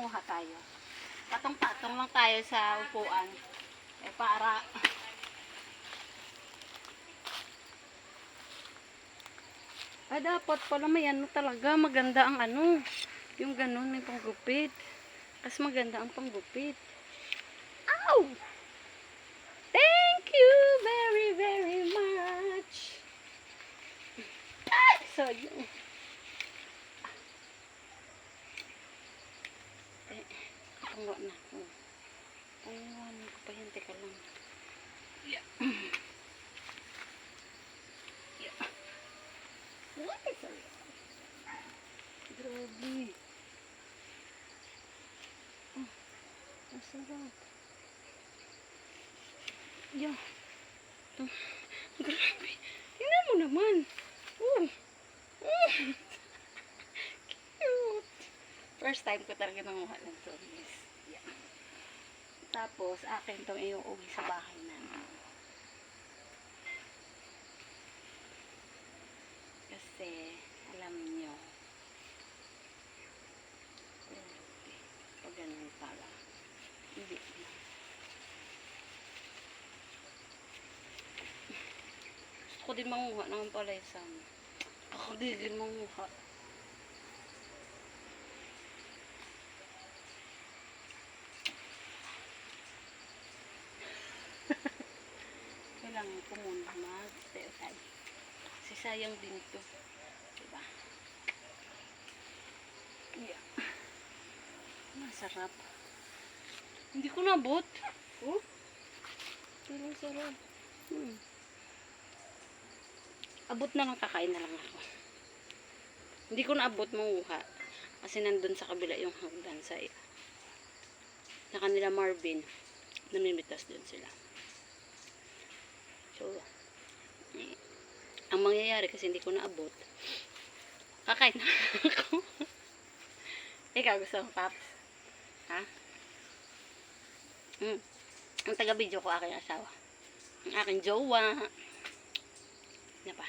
manguha tayo. Patong-patong lang tayo sa upuan. Para dapat pala may ano talaga, maganda ang ano. Yung ganun, may panggupit. Kasi maganda ang panggupit. Ow! Thank you very, very much. So, yun. Pangwa na. Pangwa na ko pa yan. Teka lang. Yeah. What is it? Grabe. Ang sarap. Yeah. Grabe. Tingnan mo naman. Cute. First time ko talaga nanguha ng tulis. Yeah. Tapos, akin itong iuuwi sa bahay namin. Kasi, alam nyo, pag ganun pala, hindi na. Gusto ko din manguha ng palaysan. Ako din manguha. Kailangan ko muna mag-stay. Kasi sayang din ito. Diba? Yeah. Masarap. Hindi ko nabot. Oh? Pero sarap. Abot na lang, kakain na lang ako. Hindi ko naabot manguha. Kasi nandun sa kabila yung hagdan sa kanila Marvin. Namimitas dun sila. So, ang mangyayari kasi hindi ko naabot. Kakain na ako. Ikaw, gusto mo, Paps? Ha? Ang taga-video ko, aking asawa. Ang aking jowa. Ano pa?